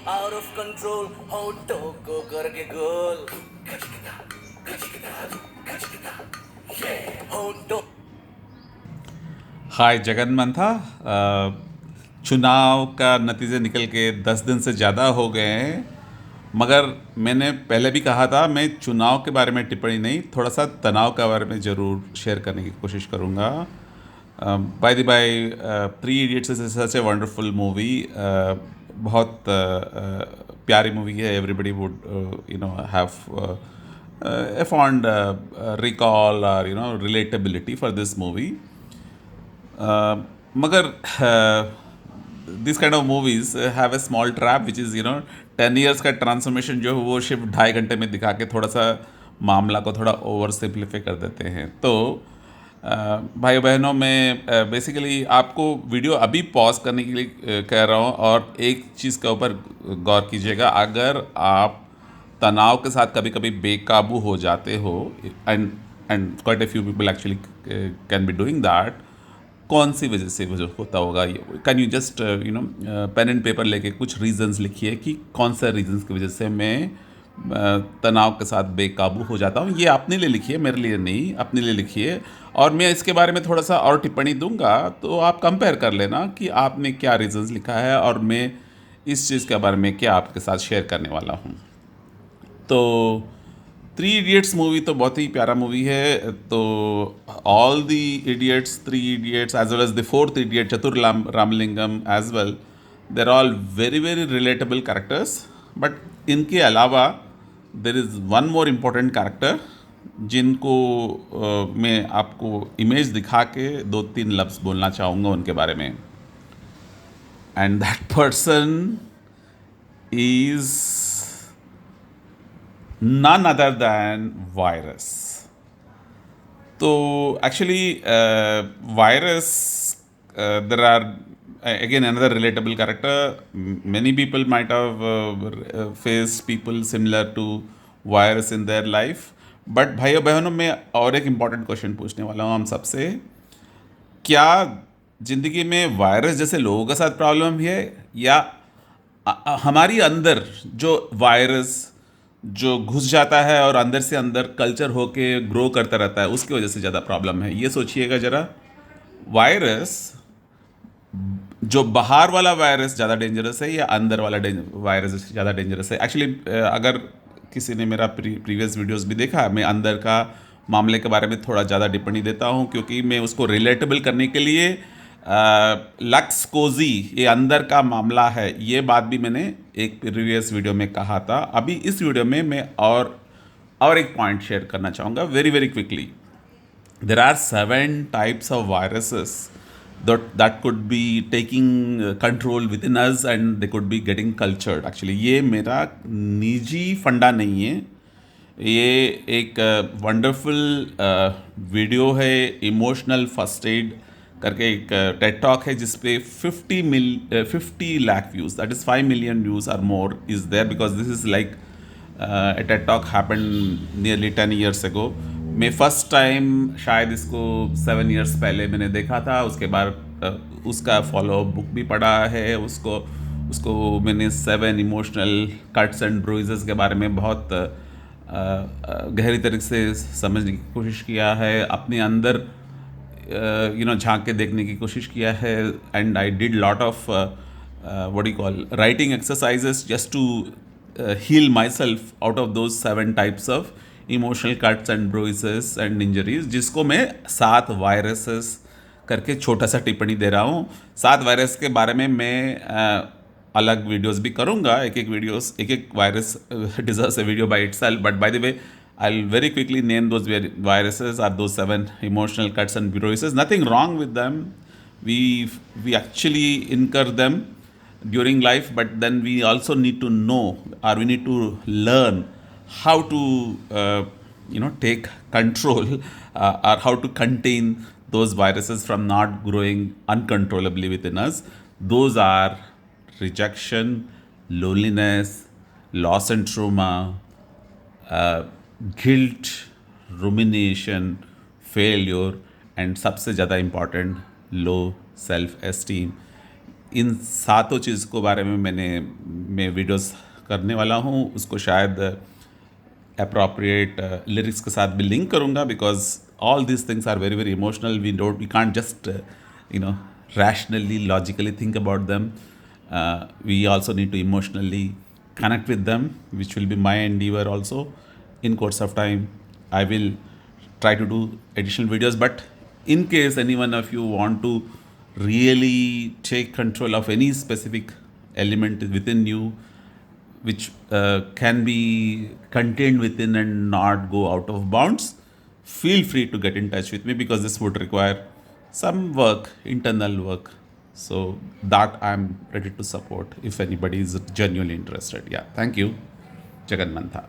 Out of control होठों को करके गोल होठों। हाय जगन मंथा। चुनाव का नतीजे निकल के 10 दिन से ज़्यादा हो गए हैं, मगर मैंने पहले भी कहा था मैं चुनाव के बारे में टिप्पणी नहीं, थोड़ा सा तनाव के बारे में ज़रूर शेयर करने की कोशिश करूँगा। By the by, Three Idiots is such a wonderful movie. बहुत प्यारी मूवी है। Everybody would have a fond recall or relatability for this movie. मगर this kind of movies have a small trap which is 10 years का transformation जो है वो सिर्फ 2.5 घंटे में दिखा के थोड़ा सा मामला को थोड़ा ओवर सिंप्लीफाई कर देते हैं। तो भाई बहनों, मैं बेसिकली आपको वीडियो अभी पॉज करने के लिए कह रहा हूँ, और एक चीज़ के ऊपर गौर कीजिएगा। अगर आप तनाव के साथ कभी कभी बेकाबू हो जाते हो, and quite a few people actually can be doing that, कौन सी वजह से वजह होता होगा? Can you just pen and paper लेके कुछ रीजंस लिखिए कि कौन सा रीजंस की वजह से मैं तनाव के साथ बेकाबू हो जाता हूँ। ये अपने लिए लिखिए, मेरे लिए नहीं, अपने लिए लिखिए। और मैं इसके बारे में थोड़ा सा और टिप्पणी दूंगा, तो आप कंपेयर कर लेना कि आपने क्या रीजंस लिखा है और मैं इस चीज़ के बारे में क्या आपके साथ शेयर करने वाला हूँ। तो थ्री इडियट्स मूवी तो बहुत ही प्यारा मूवी है। तो all the idiots, three idiots as well as the fourth idiot Chatur Ramalingam as well, there all very very relatable characters. But इनके अलावा there is one more important character जिनको मैं आपको इमेज दिखा के 2-3 लफ्ज़ बोलना चाहूँगा उनके बारे में। And that person is none other than virus. So actually, virus, there are again another relatable character. Many people might have faced people similar to virus in their life. But भाइयों बहनों, मैं और एक इम्पॉर्टेंट क्वेश्चन पूछने वाला हूँ हम सबसे। क्या ज़िंदगी में वायरस जैसे लोगों के साथ प्रॉब्लम है, या हमारी अंदर जो वायरस जो घुस जाता है और अंदर से अंदर कल्चर होके ग्रो करता रहता है, उसकी वजह से ज़्यादा प्रॉब्लम है? ये सोचिएगा ज़रा। वायरस, जो बाहर वाला वायरस ज़्यादा डेंजरस है या अंदर वाला वायरस ज़्यादा डेंजरस है? एक्चुअली अगर किसी ने मेरा प्रीवियस वीडियोस भी देखा, मैं अंदर का मामले के बारे में थोड़ा ज़्यादा टिप्पणी देता हूँ, क्योंकि मैं उसको रिलेटेबल करने के लिए लक्स कोजी, ये अंदर का मामला है, ये बात भी मैंने एक प्रीवियस वीडियो में कहा था। अभी इस वीडियो में मैं और एक पॉइंट शेयर करना चाहूँगा very very quickly. There are 7 types of viruses that could be taking control within us, and they could be getting cultured. Actually, ये मेरा निजी फंडा नहीं है, ये एक वंडरफुल वीडियो है, इमोशनल फर्स्ट एड करके एक टेड टॉक है, जिसपे 50 lakh views, that is 5 million views or more is there, because this is like a TED Talk happened nearly 10 years ago. मैं फर्स्ट टाइम शायद इसको 7 years पहले मैंने देखा था। उसके बाद उसका फॉलो बुक भी पढ़ा है। उसको मैंने 7 इमोशनल कट्स एंड ब्रूइजेस के बारे में बहुत गहरी तरीके से समझने की कोशिश किया है, अपने अंदर झांक के देखने की कोशिश किया है। And I did lot of what you call writing exercises just to heal myself out of those 7 types of emotional cuts and bruises and injuries, जिसको मैं 7 वायरसेस करके छोटा सा टिप्पणी दे रहा हूँ। 7 वायरस के बारे में मैं अलग वीडियोस भी करूँगा। एक एक virus deserves A video by itself, but by the way I'll very quickly name those viruses, are those 7 emotional cuts and bruises. Nothing wrong with them. We actually incur them during life, but then we also need to know, or we need to learn how to take control, or how to contain those viruses from not growing uncontrollably within us. Those are rejection, loneliness, loss and trauma, guilt, rumination, failure, and सबसे ज़्यादा important low self esteem. इन 7 चीज़ को बारे में में videos करने वाला हूँ उसको शायद अप्रोप्रिएट लिरिक्स के साथ भी लिंक करूँगा, because all these things are very very emotional. We can't just you know rationally logically think about them. We also need to emotionally connect with them, which will be my endeavor also. In course of time I will try to do additional videos, but in case any one of you want to really take control of any specific element within you which can be contained within and not go out of bounds, feel free to get in touch with me, because this would require some work, internal work. So that I'm ready to support if anybody is genuinely interested. Yeah, thank you. Jagan Mantha.